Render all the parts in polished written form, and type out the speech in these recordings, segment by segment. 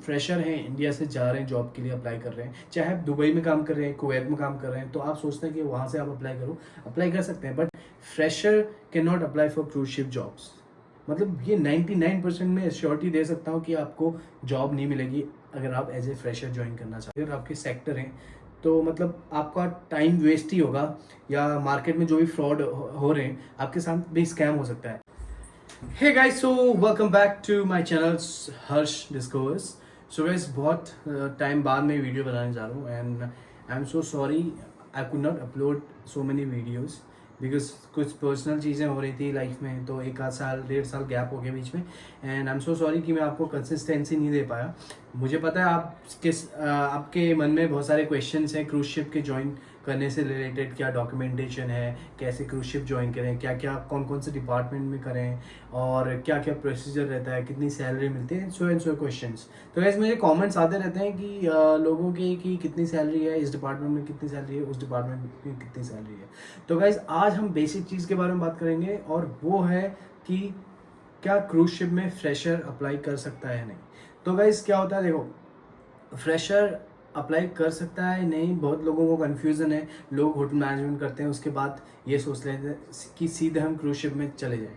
Fresher हैं, India से जा रहे हैं, जॉब के लिए अप्लाई कर रहे हैं, चाहे आप दुबई में काम कर रहे हैं, कुवैत में काम कर रहे हैं, तो आप सोचते हैं कि वहाँ से आप अप्लाई कर सकते हैं, but fresher can not apply for cruise ship jobs. मतलब ये 99% में श्योरिटी दे सकता हूँ कि आपको जॉब नहीं मिलेगी अगर आप एज ए फ्रेशर ज्वाइन करना चाहते हैं। अगर आपके सेक्टर हैं तो मतलब आपका टाइम वेस्ट ही होगा, या मार्केट में जो भी फ्रॉड हो रहे हैं आपके साथ भी स्कैम हो सकता है। Hey guys, so welcome back to my channel Harsh discovers. So guys बहुत टाइम बाद मैं वीडियो बनाने जा रहा हूँ and I am so sorry I could not upload so many videos because कुछ पर्सनल चीज़ें हो रही थी लाइफ में, तो एक आध साल 1.5 साल गैप हो गया बीच में and I am so sorry कि मैं आपको कंसिस्टेंसी नहीं दे पाया। मुझे पता है आपके मन में बहुत सारे क्वेश्चंस हैं क्रूज शिप के ज्वाइन करने से रिलेटेड, क्या डॉक्यूमेंटेशन है, कैसे क्रूज शिप ज्वाइन करें, क्या क्या कौन कौन से डिपार्टमेंट में करें और क्या क्या प्रोसीजर रहता है, कितनी सैलरी मिलती है, सो एंड सो क्वेश्चंस। तो वैसे मुझे कमेंट्स आते रहते हैं कि लोगों के कि कितनी सैलरी है, इस डिपार्टमेंट में कितनी सैलरी है, उस डिपार्टमेंट में कितनी सैलरी है। तो गाइज आज हम बेसिक चीज़ के बारे में बात करेंगे और वो है कि क्या क्रूज शिप में फ्रेशर अप्लाई कर सकता है नहीं। तो गाइज क्या होता है, देखो फ्रेशर अप्लाई कर सकता है नहीं, बहुत लोगों को कन्फ्यूज़न है। लोग होटल मैनेजमेंट करते हैं, उसके बाद ये सोच लेते हैं कि सीधे हम क्रूज शिप में चले जाएं।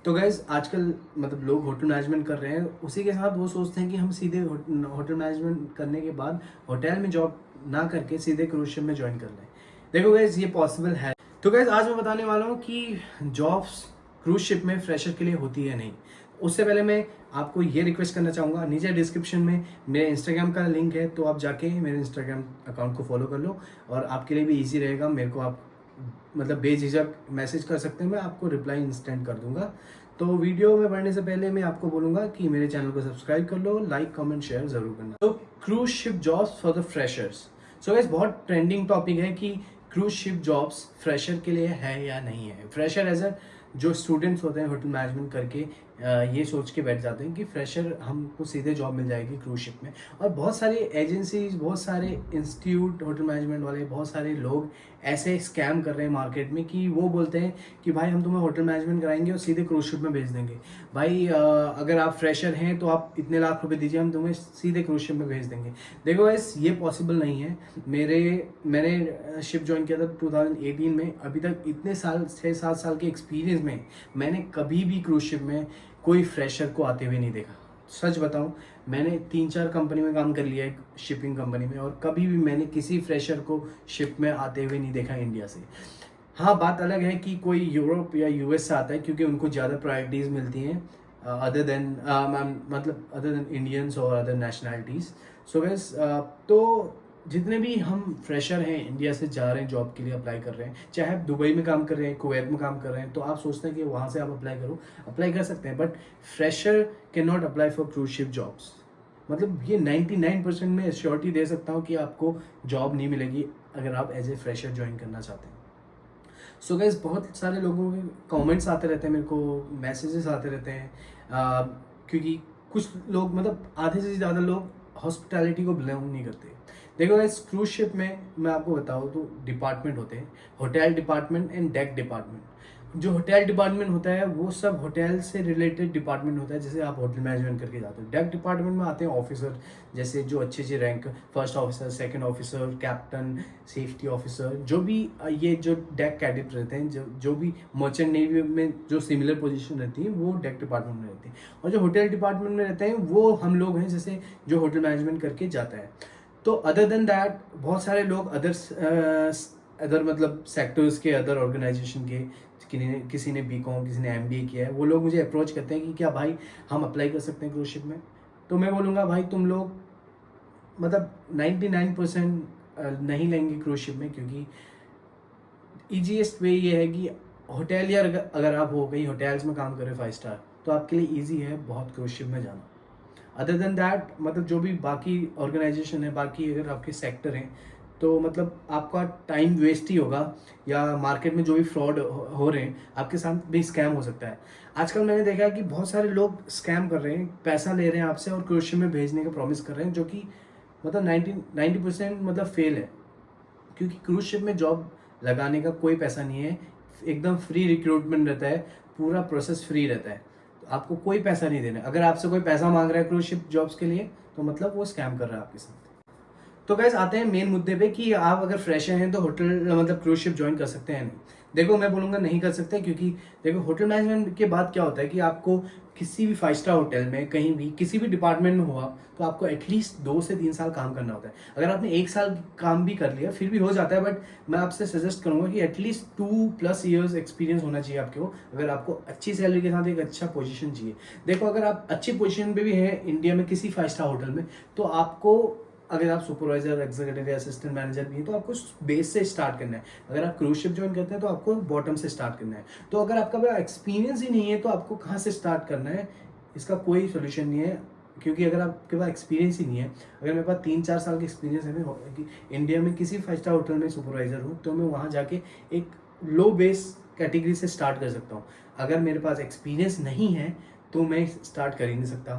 तो गैस आजकल मतलब लोग होटल मैनेजमेंट कर रहे हैं, उसी के साथ वो सोचते हैं कि हम सीधे होटल मैनेजमेंट करने के बाद होटल में जॉब ना करके सीधे क्रूज शिप में ज्वाइन कर लें। देखो गैस ये पॉसिबल है। तो गैस आज मैं बताने वाला हूँ कि जॉब्स क्रूज शिप में फ्रेशर के लिए होती है नहीं। उससे पहले मैं आपको ये रिक्वेस्ट करना चाहूँगा, नीचे डिस्क्रिप्शन में मेरे इंस्टाग्राम का लिंक है, तो आप जाके मेरे इंस्टाग्राम अकाउंट को फॉलो कर लो और आपके लिए भी इजी रहेगा। मेरे को आप मतलब बेझिझक मैसेज कर सकते हैं, मैं आपको रिप्लाई इंस्टेंट कर दूंगा। तो वीडियो में बढ़ने से पहले मैं आपको बोलूँगा कि मेरे चैनल को सब्सक्राइब कर लो, लाइक कमेंट शेयर ज़रूर करना। तो cruise ship jobs for the freshers. So guys बहुत ट्रेंडिंग टॉपिक है कि क्रूज शिप जॉब्स फ्रेशर के लिए है या नहीं है। फ्रेशर एज अ जो स्टूडेंट्स होते हैं होटल मैनेजमेंट करके ये सोच के बैठ जाते हैं कि फ्रेशर हमको सीधे जॉब मिल जाएगी क्रूज शिप में। और बहुत सारी एजेंसीज, बहुत सारे इंस्टीट्यूट, होटल मैनेजमेंट वाले, बहुत सारे लोग ऐसे स्कैम कर रहे हैं मार्केट में कि वो बोलते हैं कि भाई हम तुम्हें होटल मैनेजमेंट कराएंगे और सीधे क्रूज शिप में भेज देंगे। भाई अगर आप फ्रेशर हैं तो आप इतने लाख रुपए दीजिए, हम तुम्हें सीधे क्रूज शिप में भेज देंगे। देखो गाइस ये पॉसिबल नहीं है। मैंने शिप ज्वाइन किया था 2018 में। अभी तक इतने साल 6-7 साल के एक्सपीरियंस में मैंने कभी भी क्रूज शिप में कोई फ्रेशर को आते हुए नहीं देखा। सच बताऊं, मैंने 3-4 कंपनी में काम कर लिया है, शिपिंग कंपनी में, और कभी भी मैंने किसी फ्रेशर को शिप में आते हुए नहीं देखा इंडिया से। हाँ बात अलग है कि कोई यूरोप या यूएस से आता है क्योंकि उनको ज़्यादा प्रायोरिटीज़ मिलती हैं अदर देन इंडियंस और अदर नेशनैलिटीज़। सो गाइस तो जितने भी हम फ्रेशर हैं, इंडिया से जा रहे हैं, जॉब के लिए अप्लाई कर रहे हैं, चाहे आप दुबई में काम कर रहे हैं, कुवैत में काम कर रहे हैं, तो आप सोचते हैं कि वहाँ से आप अप्लाई कर सकते हैं, but fresher can not apply for cruise ship jobs. मतलब ये 99% में श्योरिटी दे सकता हूँ कि आपको जॉब नहीं मिलेगी अगर आप एज ए फ्रेशर ज्वाइन करना चाहते हैं। सो गाइस बहुत सारे लोगों के कमेंट्स आते रहते हैं, मेरे को मैसेजेस आते रहते हैं क्योंकि कुछ लोग मतलब आधे से ज़्यादा लोग हॉस्पिटैलिटी को बिलोंग नहीं करते। देखो गाइस क्रूज शिप में मैं आपको बताऊँ तो डिपार्टमेंट होते हैं, hotel department and deck department. जो होटल डिपार्टमेंट होता है वो सब होटल से रिलेटेड डिपार्टमेंट होता है, जैसे आप होटल मैनेजमेंट करके जाते हो। डेक डिपार्टमेंट में आते हैं ऑफिसर, जैसे जो अच्छे अच्छे rank, first officer, second officer, captain, safety officer, जो भी ये जो डेक कैडेट रहते हैं, जो भी मर्चेंट नेवी में जो सिमिलर पोजीशन रहती है वो डेक डिपार्टमेंट में रहती है। और जो होटल डिपार्टमेंट में रहते हैं वो हम लोग हैं जैसे जो होटल मैनेजमेंट करके जाता है। तो अदर देन दैट बहुत सारे लोग अदर मतलब सेक्टर्स के, अदर ऑर्गेनाइजेशन के, किसी ने बीकॉम, किसी ने एमबीए किया है, वो लोग मुझे अप्रोच करते हैं कि क्या भाई हम अप्लाई कर सकते हैं क्रूज शिप में। तो मैं बोलूँगा भाई तुम लोग मतलब 99% नहीं लेंगे क्रूज शिप में, क्योंकि ईजीएस्ट वे ये है कि होटल, या अगर आप हो गई होटल्स में काम कर रहे हो 5 स्टार, तो आपके लिए ईजी है बहुत क्रूज शिप में जाना। अदर देन दैट मतलब जो भी बाकी ऑर्गेनाइजेशन है, बाकी अगर आपके सेक्टर हैं, तो मतलब आपका टाइम वेस्ट ही होगा, या मार्केट में जो भी फ्रॉड हो रहे हैं आपके साथ भी स्कैम हो सकता है। आजकल मैंने देखा है कि बहुत सारे लोग स्कैम कर रहे हैं, पैसा ले रहे हैं आपसे और क्रूज शिप में भेजने का प्रॉमिस कर रहे हैं, जो कि मतलब 90% मतलब फेल है, क्योंकि क्रूज शिप में जॉब लगाने का कोई पैसा नहीं है, एकदम फ्री रिक्रूटमेंट रहता है, पूरा प्रोसेस फ्री रहता है, तो आपको कोई पैसा नहीं देना। अगर आपसे कोई पैसा मांग रहा है क्रूज शिप जॉब्स के लिए तो मतलब वो स्कैम कर रहा है आपके साथ। तो गाइस आते हैं मेन मुद्दे पे कि आप अगर फ्रेशर हैं तो होटल मतलब क्रूज शिप ज्वाइन कर सकते हैं नहीं। देखो मैं बोलूँगा नहीं कर सकते, क्योंकि देखो होटल मैनेजमेंट के बाद क्या होता है कि आपको किसी भी 5 स्टार होटल में कहीं भी किसी भी डिपार्टमेंट में हुआ तो आपको एटलीस्ट 2 से 3 साल काम करना होता है। अगर आपने 1 साल काम भी कर लिया फिर भी हो जाता है, बट मैं आपसे सजेस्ट करूंगा कि एटलीस्ट 2+ ईयर्स एक्सपीरियंस होना चाहिए आपको, अगर आपको अच्छी सैलरी के साथ एक अच्छा पोजीशन चाहिए। देखो अगर आप अच्छी पोजीशन पे भी हैं इंडिया में किसी 5 स्टार होटल में, तो आपको अगर आप सुपरवाइजर एग्जीक्यूटिव या असिस्टेंट मैनेजर भी हैं तो आपको बेस से स्टार्ट करना है। अगर आप क्रूज शिप ज्वाइन करते हैं तो आपको बॉटम से स्टार्ट करना है। तो अगर आपका एक्सपीरियंस ही नहीं है तो आपको कहाँ से स्टार्ट करना है, इसका कोई सोल्यूशन नहीं है। क्योंकि अगर आपके पास एक्सपीरियंस ही नहीं है, अगर मेरे पास 3-4 साल का एक्सपीरियंस है कि इंडिया में किसी 5 स्टार होटल में सुपरवाइजर हूँ, तो मैं वहाँ जाके एक लो बेस कैटेगरी से स्टार्ट कर सकता हूँ। अगर मेरे पास एक्सपीरियंस नहीं है तो मैं स्टार्ट कर ही नहीं सकता,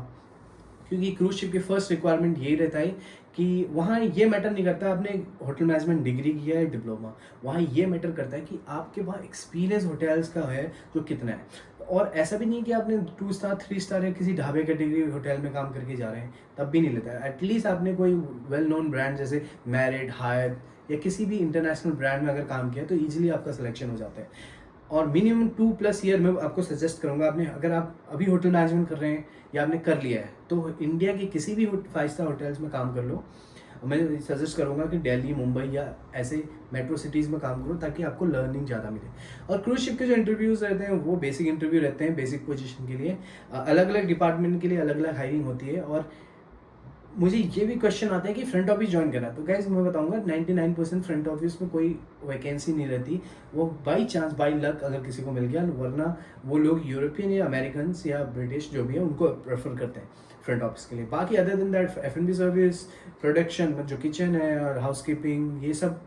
क्योंकि क्रूज शिप की फर्स्ट रिक्वायरमेंट यही रहता है कि वहाँ ये मैटर नहीं करता आपने होटल मैनेजमेंट डिग्री किया है डिप्लोमा, वहाँ ये मैटर करता है कि आपके पास एक्सपीरियंस होटल्स का है जो कितना है। और ऐसा भी नहीं कि आपने 2 स्टार 3 स्टार या किसी ढाबे कैटेगरी होटल में काम करके जा रहे हैं तब भी नहीं लेता है। एटलीस्ट आपने कोई वेल नोन ब्रांड जैसे मैरिट, हायत या किसी भी इंटरनेशनल ब्रांड में अगर काम किया तो ईजिली आपका सिलेक्शन हो जाता है। और मिनिमम 2+ ईयर में आपको सजेस्ट करूंगा, आपने अगर आप अभी होटल मैनेजमेंट कर रहे हैं या आपने कर लिया है तो इंडिया के किसी भी 5 स्टार होटल्स में काम कर लो। मैं सजेस्ट करूंगा कि दिल्ली, मुंबई या ऐसे मेट्रो सिटीज़ में काम करो ताकि आपको लर्निंग ज़्यादा मिले। और क्रूज शिप के जो इंटरव्यूज़ रहते हैं वो बेसिक इंटरव्यू रहते हैं, बेसिक पोजीशन के लिए। अलग अलग डिपार्टमेंट के लिए अलग अलग हायरिंग होती है। और मुझे ये भी क्वेश्चन आता है कि फ्रंट ऑफिस ज्वाइन करना, तो गाइज मैं बताऊंगा 99% फ्रंट ऑफिस में कोई वैकेंसी नहीं रहती। वो बाई चांस बाई लक अगर किसी को मिल गया, वरना वो लोग यूरोपियन या अमेरिकन या ब्रिटिश जो भी है उनको प्रेफर करते हैं फ्रंट ऑफिस के लिए। बाकी अदर दिन दैट F&B सर्विस, प्रोडक्शन जो किचन है और हाउसकीपिंग, ये सब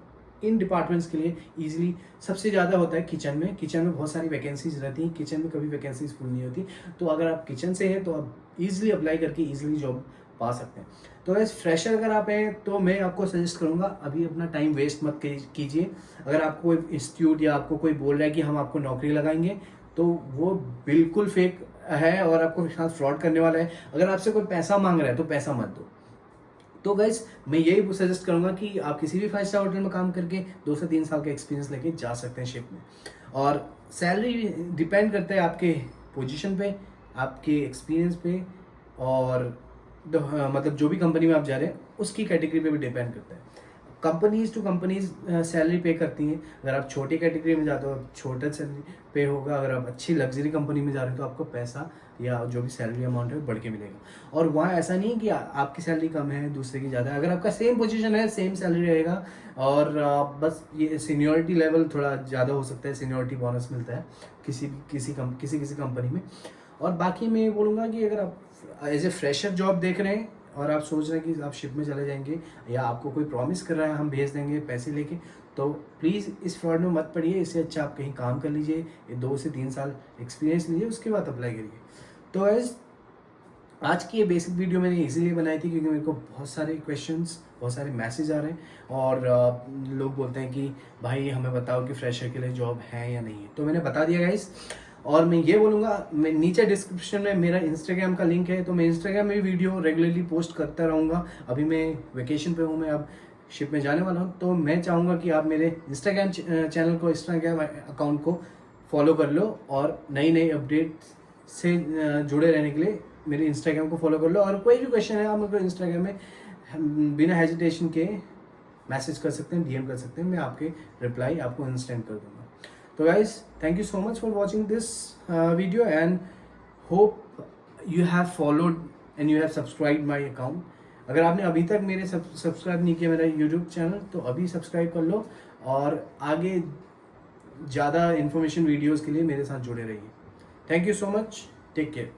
इन डिपार्टमेंट्स के लिए ईजिली सबसे ज़्यादा होता है किचन में। किचन में बहुत सारी वैकेंसीज रहती हैं, किचन में कभी वैकेंसीज फुल नहीं होती। तो अगर आप किचन से हैं तो आप ईजिली अप्लाई करके ईजिली जॉब पा सकते हैं। तो एज फ्रेशर अगर आप हैं तो मैं आपको सजेस्ट करूंगा अभी अपना टाइम वेस्ट मत कीजिए। अगर आपको कोई इंस्टीट्यूट या आपको कोई बोल रहा है कि हम आपको नौकरी लगाएंगे तो वो बिल्कुल फेक है और आपको साथ फ्रॉड करने वाला है। अगर आपसे कोई पैसा मांग रहा है तो पैसा मत दो। तो गाइज मैं यही सजेस्ट करूंगा कि आप किसी भी 5 स्टार होटल में काम करके 2 से 3 साल का एक्सपीरियंस लेके जा सकते हैं शिप में। और सैलरी डिपेंड करता है आपके पोजीशन पे, आपके एक्सपीरियंस पे, और मतलब जो भी कंपनी में आप जा रहे हैं उसकी कैटेगरी पे भी डिपेंड करता है। कंपनीज टू कंपनीज सैलरी पे करती हैं। अगर आप छोटी कैटेगरी में जाते हो छोटा सैलरी पे होगा, अगर आप अच्छी लग्जरी कंपनी में जा रहे हो तो आपको पैसा या जो भी सैलरी अमाउंट है बढ़ के मिलेगा। और वहाँ ऐसा नहीं है कि आपकी सैलरी कम है दूसरे की ज़्यादा है। अगर आपका सेम पोजीशन है सेम सैलरी रहेगा, और बस ये सीनियरिटी लेवल थोड़ा ज़्यादा हो सकता है, सीनियरिटी बोनस मिलता है किसी कंपनी में। और बाकी मैं ये बोलूँगा कि अगर आप एज ए फ्रेशर जॉब देख रहे हैं और आप सोच रहे हैं कि आप शिप में चले जाएंगे या आपको कोई प्रॉमिस कर रहा है हम भेज देंगे पैसे लेके, तो प्लीज़ इस फ्रॉड में मत पड़िए। इससे अच्छा आप कहीं काम कर लीजिए, 2 से 3 साल एक्सपीरियंस लीजिए, उसके बाद अप्लाई करिए। तो एज आज की ये बेसिक वीडियो मैंने इसीलिए बनाई थी क्योंकि मेरे को बहुत सारे क्वेश्चंस, बहुत सारे मैसेज आ रहे हैं और लोग बोलते हैं कि भाई हमें बताओ कि फ्रेशर के लिए जॉब है या नहीं है। तो मैंने बता दिया गाइस। और मैं ये बोलूँगा, मैं नीचे डिस्क्रिप्शन में मेरा इंस्टाग्राम का लिंक है, तो मैं इंस्टाग्राम में वीडियो रेगुलरली पोस्ट करता रहूँगा। अभी मैं वेकेशन पे हूँ, मैं अब शिप में जाने वाला हूँ, तो मैं चाहूँगा कि आप मेरे इंस्टाग्राम चैनल को, इंस्टाग्राम अकाउंट को फॉलो कर लो और नई नई अपडेट से जुड़े रहने के लिए मेरे इंस्टाग्राम को फॉलो कर लो। और कोई भी क्वेश्चन है आप मेरे को इंस्टाग्राम में बिना हेजिटेशन के मैसेज कर सकते हैं, DM कर सकते हैं, मैं आपके रिप्लाई आपको इंस्टेंट कर दूँगा। तो guys thank you so much for watching this video and hope you have followed and you have subscribe my account. अगर आपने अभी तक मेरे सब्सक्राइब नहीं किया मेरा यूट्यूब चैनल तो अभी सब्सक्राइब कर लो और आगे ज़्यादा इन्फॉर्मेशन वीडियोज़ के लिए मेरे साथ जुड़े रहिए। Thank you so much, take care.